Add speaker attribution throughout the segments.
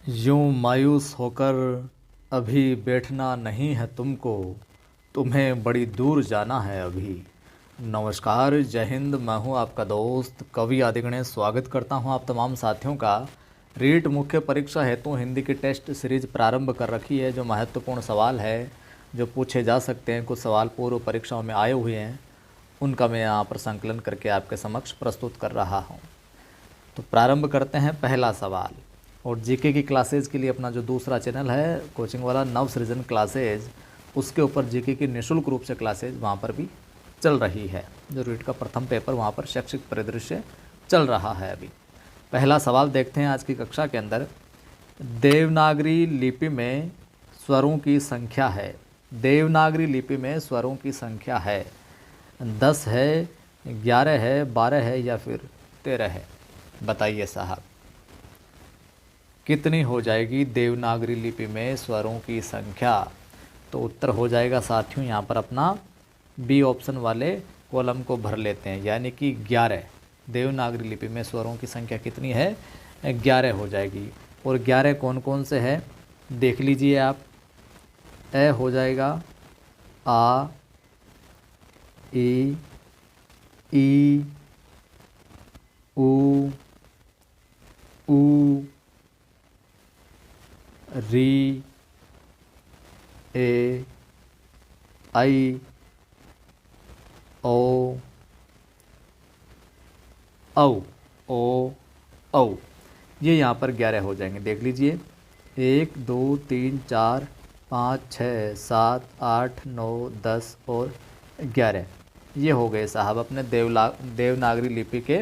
Speaker 1: यूं मायूस होकर अभी बैठना नहीं है तुमको, तुम्हें बड़ी दूर जाना है अभी। नमस्कार, जय हिंद। मैं हूं आपका दोस्त कवि आदिगणेश। स्वागत करता हूं आप तमाम साथियों का। रीट मुख्य परीक्षा हेतु हिंदी की टेस्ट सीरीज प्रारंभ कर रखी है। जो महत्वपूर्ण सवाल है जो पूछे जा सकते हैं, कुछ सवाल पूर्व परीक्षाओं में आए हुए हैं, उनका मैं यहाँ पर संकलन करके आपके समक्ष प्रस्तुत कर रहा हूँ। तो प्रारंभ करते हैं पहला सवाल। और जीके की क्लासेज के लिए अपना जो दूसरा चैनल है कोचिंग वाला नव सृजन क्लासेज, उसके ऊपर जीके की निःशुल्क रूप से क्लासेज वहाँ पर भी चल रही है। जो रीट का प्रथम पेपर वहाँ पर शैक्षिक परिदृश्य चल रहा है अभी। पहला सवाल देखते हैं आज की कक्षा के अंदर। देवनागरी लिपि में स्वरों की संख्या है। देवनागरी लिपि में स्वरों की संख्या है 10 है, 11 है, 12 है या फिर 13 है। बताइए साहब, कितनी हो जाएगी देवनागरी लिपि में स्वरों की संख्या? तो उत्तर हो जाएगा साथियों, यहाँ पर अपना बी ऑप्शन वाले कॉलम को भर लेते हैं, यानी कि 11। देवनागरी लिपि में स्वरों की संख्या कितनी है? 11 हो जाएगी। और 11 कौन कौन से हैं देख लीजिए आप। ए हो जाएगा, आ, ई, ऊ, ऊ, री, ए, आई, ओ, औ। ये यहाँ पर 11 हो जाएंगे, देख लीजिए। 1 2 3 4 5 6 7 8 9 10 और 11। ये हो गए साहब अपने देवनागरी लिपि के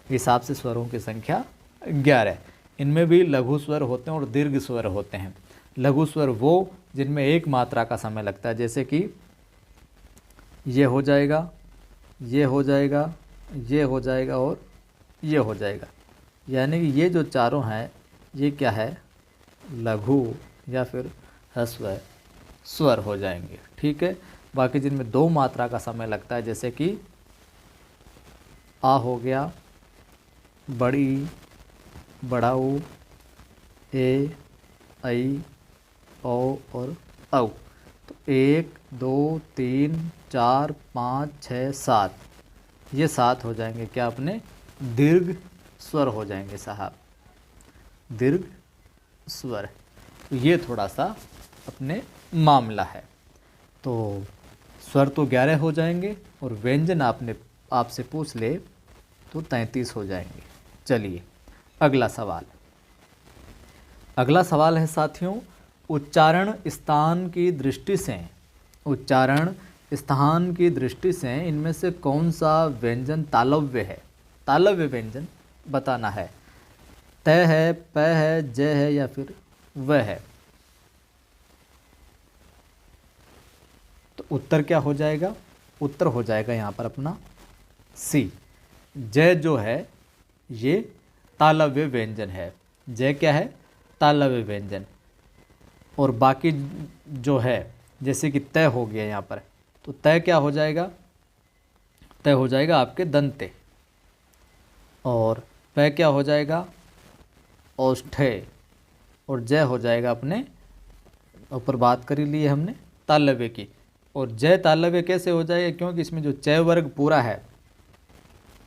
Speaker 1: हिसाब से स्वरों की संख्या 11। इनमें भी लघु स्वर होते हैं और दीर्घ स्वर होते हैं। लघु स्वर वो जिनमें एक मात्रा का समय लगता है, जैसे कि ये हो जाएगा, ये हो जाएगा, ये हो जाएगा और ये हो जाएगा। यानी कि ये जो चारों हैं ये क्या है? लघु या फिर ह्रस्व स्वर हो जाएंगे, ठीक है। बाकी जिनमें दो मात्रा का समय लगता है, जैसे कि आ हो गया, बड़ी, बड़ाऊ, ए, आई, ओ और औ। तो 1 2 3 4 5 6 7, ये 7 हो जाएंगे क्या? अपने दीर्घ स्वर हो जाएंगे साहब, दीर्घ स्वर। तो ये थोड़ा सा अपने मामला है। तो स्वर तो 11 हो जाएंगे और व्यंजन आपसे पूछ ले तो 33 हो जाएंगे। चलिए अगला सवाल। अगला सवाल है साथियों, उच्चारण स्थान की दृष्टि से, उच्चारण स्थान की दृष्टि से इनमें से कौन सा व्यंजन तालव्य है? तालव्य व्यंजन बताना है। तय है, प है, जय है या फिर व है? तो उत्तर क्या हो जाएगा? उत्तर हो जाएगा यहाँ पर अपना सी। जय जो है ये तालव्य व्यंजन है। जय क्या है? तालव्य व्यंजन। और बाकी जो है, जैसे कि तय हो गया यहाँ पर, तो तय क्या हो जाएगा? तय हो जाएगा आपके दंते। और प क्या हो जाएगा? औष्ठे। और जय हो जाएगा अपने ऊपर बात करी ली है हमने तालव्य की। और जय तालव्य कैसे हो जाएगा? क्योंकि इसमें जो चय वर्ग पूरा है,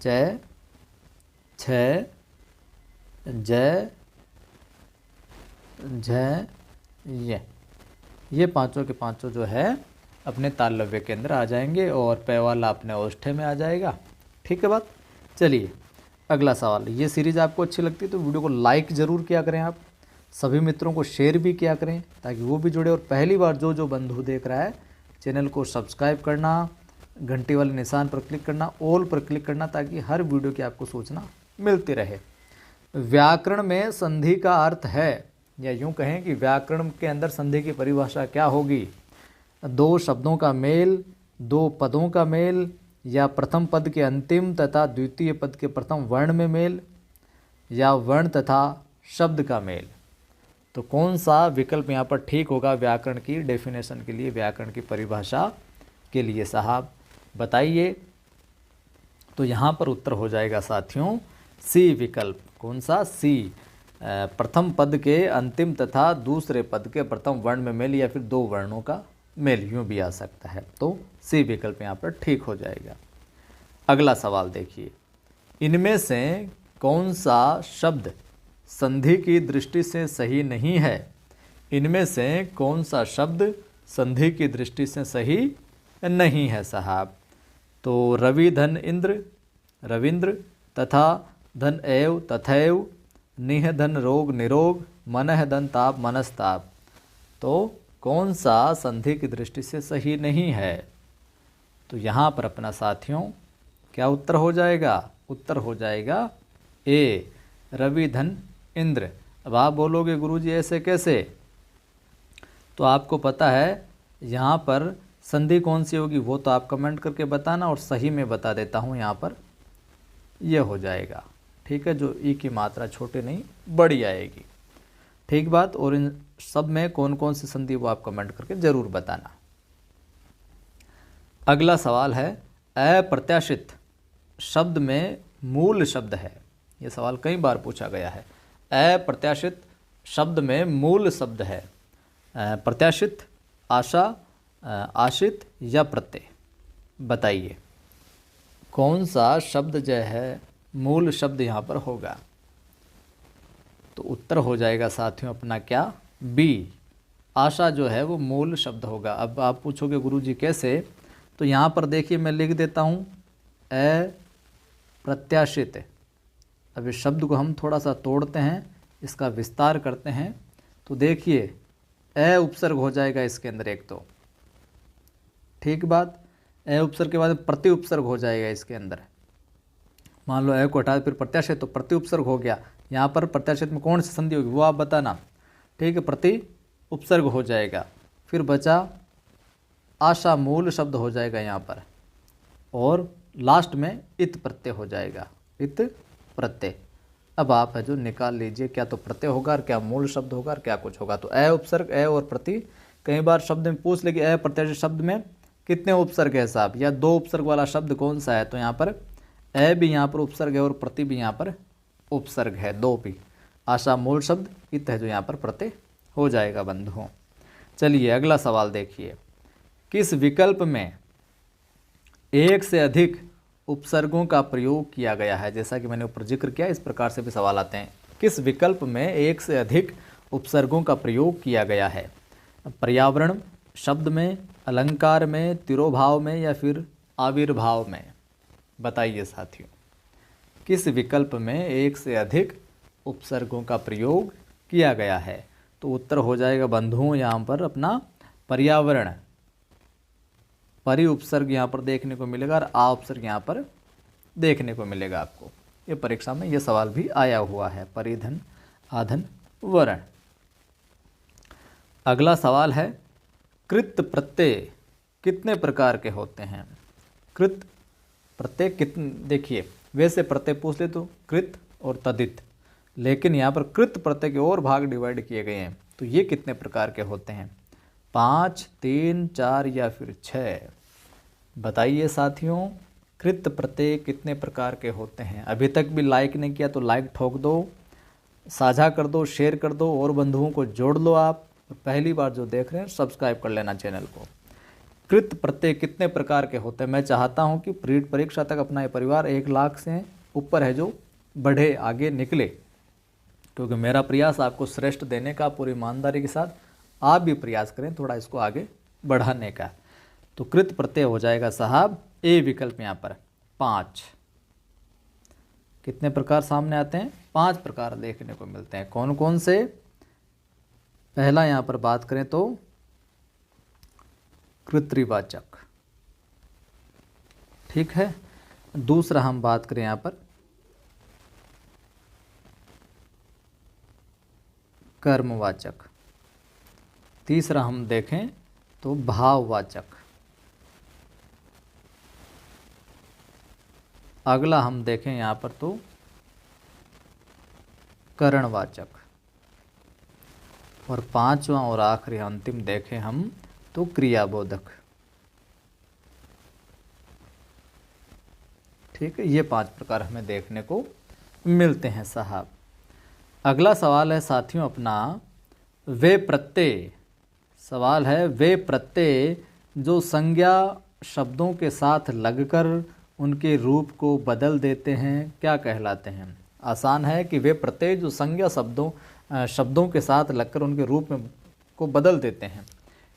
Speaker 1: चय, छ, जय, झ, ये पांचों के पांचों जो है अपने तालव्य के अंदर आ जाएंगे और पै वाला अपने औष्ठे में आ जाएगा। ठीक है बात। चलिए अगला सवाल। ये सीरीज़ आपको अच्छी लगती है तो वीडियो को लाइक ज़रूर किया करें, आप सभी मित्रों को शेयर भी किया करें ताकि वो भी जुड़े। और पहली बार जो बंधु देख रहा है, चैनल को सब्सक्राइब करना, घंटी वाले निशान पर क्लिक करना, ऑल पर क्लिक करना, ताकि हर वीडियो की आपको सूचना मिलती रहे। व्याकरण में संधि का अर्थ है, या यूँ कहें कि व्याकरण के अंदर संधि की परिभाषा क्या होगी? दो शब्दों का मेल, दो पदों का मेल, या प्रथम पद के अंतिम तथा द्वितीय पद के प्रथम वर्ण में मेल, या वर्ण तथा शब्द का मेल। तो कौन सा विकल्प यहाँ पर ठीक होगा व्याकरण की डेफिनेशन के लिए, व्याकरण की परिभाषा के लिए साहब? बताइए। तो यहाँ पर उत्तर हो जाएगा साथियों सी विकल्प। कौन सा? सी। प्रथम पद के अंतिम तथा दूसरे पद के प्रथम वर्ण में मेल या फिर दो वर्णों का मेल, यूँ भी आ सकता है। तो सी विकल्प यहाँ पर ठीक हो जाएगा। अगला सवाल देखिए, इनमें से कौन सा शब्द संधि की दृष्टि से सही नहीं है? इनमें से कौन सा शब्द संधि की दृष्टि से सही नहीं है साहब? तो रवि धन इंद्र, रविंद्र, तथा धन एव तथैव, निह धन रोग निरोग, मनः धन ताप मनस्ताप। तो कौन सा संधि की दृष्टि से सही नहीं है? तो यहाँ पर अपना साथियों क्या उत्तर हो जाएगा? उत्तर हो जाएगा ए, रवि धन इंद्र। अब आप बोलोगे गुरुजी ऐसे कैसे? तो आपको पता है यहाँ पर संधि कौन सी होगी, वो तो आप कमेंट करके बताना, और सही में बता देता हूँ। यहाँ पर ये हो जाएगा, ठीक है, जो ई की मात्रा छोटी नहीं बड़ी आएगी, ठीक बात। और इन सब में कौन कौन सी संधि वो आप कमेंट करके ज़रूर बताना। अगला सवाल है, अप्रत्याशित शब्द में मूल शब्द है। ये सवाल कई बार पूछा गया है। अप्रत्याशित शब्द में मूल शब्द है, प्रत्याशित, आशा, आशित या प्रत्यय। बताइए कौन सा शब्द जो है मूल शब्द यहाँ पर होगा? तो उत्तर हो जाएगा साथियों अपना क्या, बी, आशा जो है वो मूल शब्द होगा। अब आप पूछोगे गुरुजी कैसे? तो यहाँ पर देखिए मैं लिख देता हूँ अप्रत्याशित। अब इस शब्द को हम थोड़ा सा तोड़ते हैं, इसका विस्तार करते हैं, तो देखिए अ उपसर्ग हो जाएगा इसके अंदर एक, तो ठीक बात। अ उपसर्ग के बाद प्रति उपसर्ग हो जाएगा इसके अंदर। मान लो अ को हटा फिर प्रत्याशित, तो प्रति उपसर्ग हो गया। यहाँ पर प्रत्याशित में कौन सी संधि होगी वो आप बताना, ठीक है, प्रति उपसर्ग हो जाएगा। फिर बचा आशा, मूल शब्द हो जाएगा यहाँ पर, और लास्ट में इत प्रत्यय हो जाएगा, इत प्रत्यय। अब आप है जो निकाल लीजिए, क्या तो प्रत्यय होगा और क्या मूल शब्द होगा और क्या कुछ होगा। तो अ उपसर्ग, अ और प्रति, कई बार शब्द में पूछ ले कि अप्रत्याशित शब्द में कितने उपसर्ग है साहब, या दो उपसर्ग वाला शब्द कौन सा है? तो यहाँ पर अ भी यहाँ पर उपसर्ग है और प्रति भी यहाँ पर उपसर्ग है, दो भी। आशा मूल शब्द, इत है जो यहाँ पर प्रत्यय हो जाएगा बंधुओं। चलिए अगला सवाल देखिए, किस विकल्प में एक से अधिक उपसर्गों का प्रयोग किया गया है? जैसा कि मैंने ऊपर जिक्र किया, इस प्रकार से भी सवाल आते हैं। किस विकल्प में एक से अधिक उपसर्गों का प्रयोग किया गया है? पर्यावरण शब्द में, अलंकार में, तिरोभाव में या फिर आविर्भाव में? बताइए साथियों, किस विकल्प में एक से अधिक उपसर्गों का प्रयोग किया गया है? तो उत्तर हो जाएगा बंधुओं यहाँ पर अपना पर्यावरण। परि उपसर्ग यहाँ पर देखने को मिलेगा और आ उपसर्ग यहाँ पर देखने को मिलेगा आपको। ये परीक्षा में ये सवाल भी आया हुआ है, परिधन आधन वर्ण। अगला सवाल है, कृत प्रत्यय कितने प्रकार के होते हैं? कृत प्रत्यय कितने, देखिए वैसे प्रत्यय पूछ ले तो कृत और तदित, लेकिन यहाँ पर कृत प्रत्यय के और भाग डिवाइड किए गए हैं। तो ये कितने प्रकार के होते हैं? 5, 3, 4 या फिर 6? बताइए साथियों, कृत प्रत्यय कितने प्रकार के होते हैं? अभी तक भी लाइक नहीं किया तो लाइक ठोक दो, साझा कर दो, शेयर कर दो, और बंधुओं को जोड़ लो। आप पहली बार जो देख रहे हैं सब्सक्राइब कर लेना चैनल को। कृत प्रत्यय कितने प्रकार के होते हैं? मैं चाहता हूं कि प्रीट परीक्षा तक अपना ये परिवार 1 लाख से ऊपर है जो बढ़े, आगे निकले, क्योंकि मेरा प्रयास आपको श्रेष्ठ देने का, पूरी ईमानदारी के साथ आप भी प्रयास करें थोड़ा इसको आगे बढ़ाने का। तो कृत प्रत्यय हो जाएगा साहब ए विकल्प यहाँ पर 5। कितने प्रकार सामने आते हैं? 5 प्रकार देखने को मिलते हैं। कौन कौन से? पहला यहाँ पर बात करें तो कृत्रिवाचक, ठीक है। दूसरा हम बात करें यहाँ पर कर्मवाचक। तीसरा हम देखें तो भाववाचक। अगला हम देखें यहाँ पर तो करणवाचक। और 5वां और आखिरी अंतिम देखें हम तो क्रियाबोधक। ठीक है, ये 5 प्रकार हमें देखने को मिलते हैं साहब। अगला सवाल है साथियों अपना, वे प्रत्यय। सवाल है वे प्रत्यय जो संज्ञा शब्दों के साथ लगकर उनके रूप को बदल देते हैं क्या कहलाते हैं। आसान है कि वे प्रत्यय जो संज्ञा शब्दों के साथ लगकर उनके रूप में को बदल देते हैं।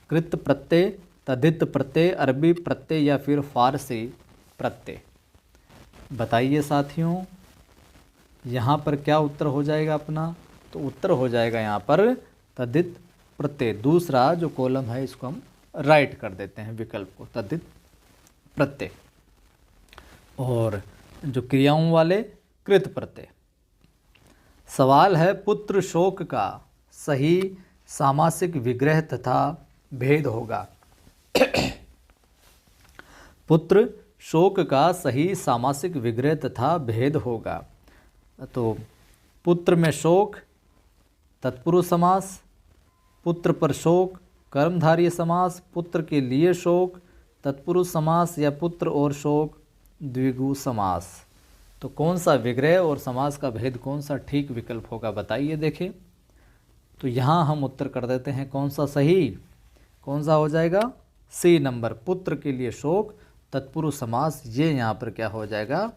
Speaker 1: कृत प्रत्यय, तद्धित प्रत्यय, अरबी प्रत्यय या फिर फारसी प्रत्यय। बताइए साथियों यहाँ पर क्या उत्तर हो जाएगा अपना। तो उत्तर हो जाएगा यहाँ पर तद्धित प्रत्यय। दूसरा जो कॉलम है इसको हम राइट कर देते हैं विकल्प को, तद्धित प्रत्यय। और जो क्रियाओं वाले कृत प्रत्यय। सवाल है पुत्र शोक का सही सामासिक विग्रह तथा भेद होगा। पुत्र शोक का सही सामासिक विग्रह तथा भेद होगा। तो पुत्र में शोक तत्पुरुष समास, पुत्र पर शोक कर्मधारय समास, पुत्र के लिए शोक तत्पुरुष समास या पुत्र और शोक द्विगु समास। तो कौन सा विग्रह और समास का भेद कौन सा ठीक विकल्प होगा बताइए। देखें तो यहाँ हम उत्तर कर देते हैं कौन सा सही, कौन सा हो जाएगा सी नंबर, पुत्र के लिए शोक तत्पुरुष समास। ये यहाँ पर क्या हो जाएगा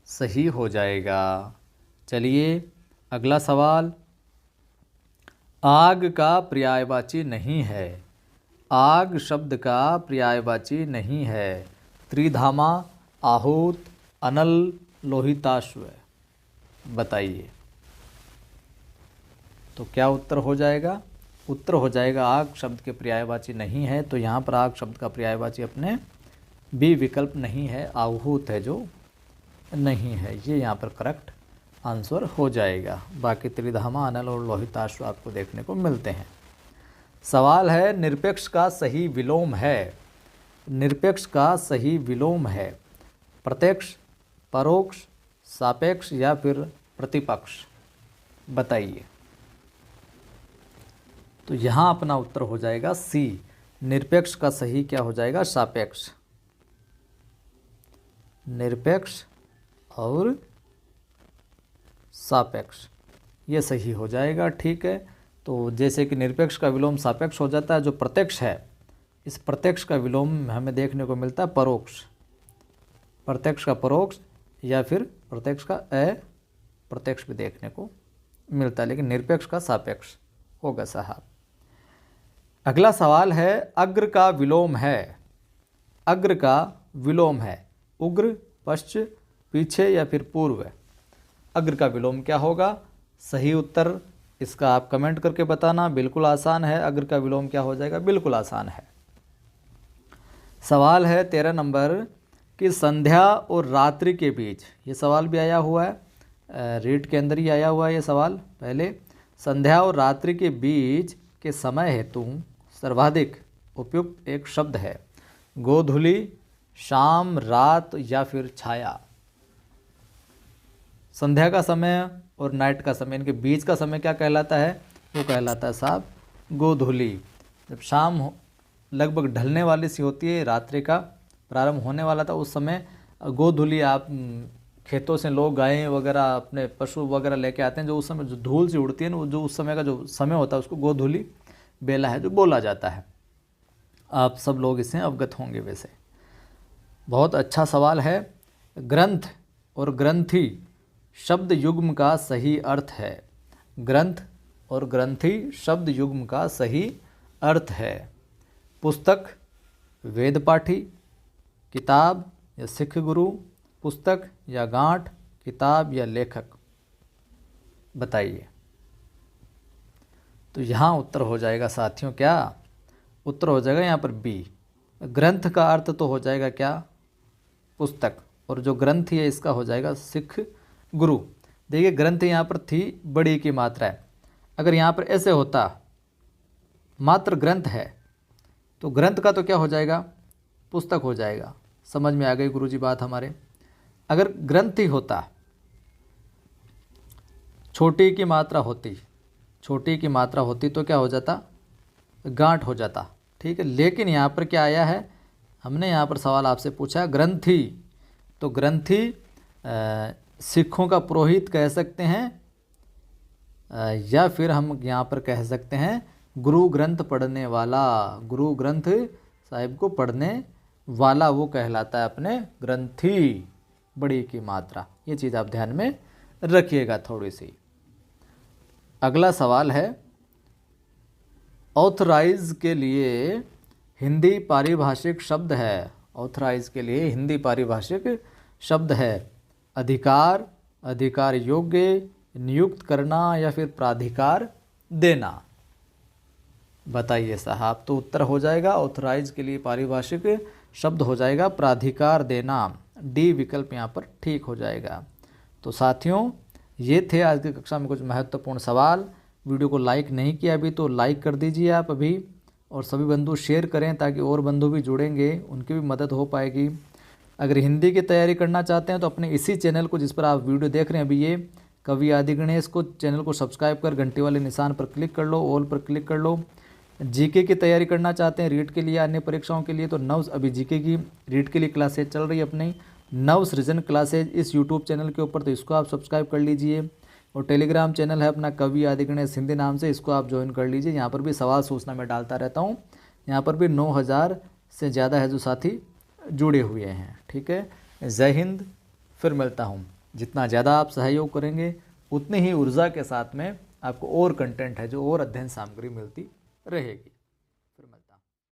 Speaker 1: सही हो जाएगा। चलिए अगला सवाल, आग का पर्यायवाची नहीं है। आग शब्द का पर्यायवाची नहीं है। त्रिधामा, आहूत, अनल, लोहिताश्व। बताइए तो क्या उत्तर हो जाएगा। उत्तर हो जाएगा आग शब्द के पर्यायवाची नहीं है। तो यहाँ पर आग शब्द का पर्यायवाची अपने बी विकल्प नहीं है, आहूत है जो नहीं है। ये यहाँ पर करेक्ट आंसर हो जाएगा। बाकी त्रिधामा, अनल और लोहिताश्व आपको देखने को मिलते हैं। सवाल है निरपेक्ष का सही विलोम है। निरपेक्ष का सही विलोम है प्रत्यक्ष, परोक्ष, सापेक्ष या फिर प्रतिपक्ष। बताइए तो यहाँ अपना उत्तर हो जाएगा सी, निरपेक्ष का सही क्या हो जाएगा सापेक्ष। निरपेक्ष और सापेक्ष ये सही हो जाएगा। ठीक है, तो जैसे कि निरपेक्ष का विलोम सापेक्ष हो जाता है, जो प्रत्यक्ष है इस प्रत्यक्ष का विलोम हमें देखने को मिलता है परोक्ष। प्रत्यक्ष का परोक्ष या फिर प्रत्यक्ष का अप्रत्यक्ष भी देखने को मिलता है, लेकिन निरपेक्ष का सापेक्ष होगा साहब। अगला सवाल है अग्र का विलोम है। अग्र का विलोम है उग्र, पश्च, पीछे या फिर पूर्व। अग्र का विलोम क्या होगा। सही उत्तर इसका आप कमेंट करके बताना। बिल्कुल आसान है, अग्र का विलोम क्या हो जाएगा, बिल्कुल आसान है। सवाल है 13 नंबर कि संध्या और रात्रि के बीच, ये सवाल भी आया हुआ है रीट के अंदर ही आया हुआ है ये सवाल। पहले संध्या और रात्रि के बीच के समय हेतु सर्वाधिक उपयुक्त एक शब्द है गोधूली, शाम, रात या फिर छाया। संध्या का समय और नाइट का समय, इनके बीच का समय क्या कहलाता है, वो कहलाता है साहब गोधूली। जब शाम लगभग ढलने वाली सी होती है, रात्रि का प्रारंभ होने वाला था, उस समय गोधूली आप खेतों से लोग गायें वगैरह अपने पशु वगैरह लेके आते हैं, जो उस समय जो धूल सी उड़ती है ना, जो उस समय का जो समय होता है उसको गोधूली बेला है जो बोला जाता है। आप सब लोग इससे अवगत होंगे। वैसे बहुत अच्छा सवाल है। ग्रंथ और ग्रंथि शब्द युग्म का सही अर्थ है। ग्रंथ और ग्रंथि शब्द युग्म का सही अर्थ है पुस्तक, वेद पाठी, किताब या सिख गुरु, पुस्तक या गांठ, किताब या लेखक। बताइए तो यहाँ उत्तर हो जाएगा साथियों क्या, उत्तर हो जाएगा यहाँ पर बी। ग्रंथ का अर्थ तो हो जाएगा क्या पुस्तक, और जो ग्रंथ है इसका हो जाएगा सिख गुरु। देखिए ग्रंथ यहाँ पर थी बड़ी की मात्रा है, अगर यहाँ पर ऐसे होता मात्र ग्रंथ है तो ग्रंथ का तो क्या हो जाएगा पुस्तक हो जाएगा। समझ में आ गई गुरुजी बात हमारे। अगर ग्रंथ ही होता, छोटी की मात्रा होती, छोटी की मात्रा होती तो क्या हो जाता गांठ हो जाता। ठीक है, लेकिन यहाँ पर क्या आया है, हमने यहाँ पर सवाल आपसे पूछा ग्रंथी, तो ग्रंथी सिखों का पुरोहित कह सकते हैं या फिर हम यहाँ पर कह सकते हैं गुरु ग्रंथ पढ़ने वाला। गुरु ग्रंथ साहिब को पढ़ने वाला वो कहलाता है अपने ग्रंथी। बड़ी की मात्रा, ये चीज़ आप ध्यान में रखिएगा थोड़ी सी। अगला सवाल है, ऑथराइज के लिए हिंदी पारिभाषिक शब्द है। ऑथराइज के लिए हिंदी पारिभाषिक शब्द है अधिकार, अधिकार योग्य, नियुक्त करना या फिर प्राधिकार देना। बताइए साहब। तो उत्तर हो जाएगा ऑथराइज के लिए पारिभाषिक शब्द हो जाएगा प्राधिकार देना। डी विकल्प यहाँ पर ठीक हो जाएगा। तो साथियों, ये थे आज की कक्षा में कुछ महत्वपूर्ण सवाल। वीडियो को लाइक नहीं किया अभी तो लाइक कर दीजिए आप अभी, और सभी बंधु शेयर करें ताकि और बंधु भी जुड़ेंगे, उनकी भी मदद हो पाएगी। अगर हिंदी की तैयारी करना चाहते हैं तो अपने इसी चैनल को, जिस पर आप वीडियो देख रहे हैं अभी, ये कवि आदि गणेश को, चैनल को सब्सक्राइब कर घंटी वाले निशान पर क्लिक कर लो, ऑल पर क्लिक कर लो। जीके की तैयारी करना चाहते हैं रीट के लिए, अन्य परीक्षाओं के लिए, तो नव अभी जीके की रीट के लिए क्लासेज चल रही है अपनी नव सृजन क्लासेज इस यूट्यूब चैनल के ऊपर, तो इसको आप सब्सक्राइब कर लीजिए। और टेलीग्राम चैनल है अपना कवि आदि गणेश हिंदी नाम से, इसको आप ज्वाइन कर लीजिए। यहाँ पर भी सवाल सूचना में डालता रहता हूँ। यहाँ पर भी 9000 से ज़्यादा है जो साथी जुड़े हुए हैं। ठीक है, जय हिंद। फिर मिलता हूँ। जितना ज़्यादा आप सहयोग करेंगे उतनी ही ऊर्जा के साथ में आपको और कंटेंट है जो और अध्ययन सामग्री मिलती रहेगी।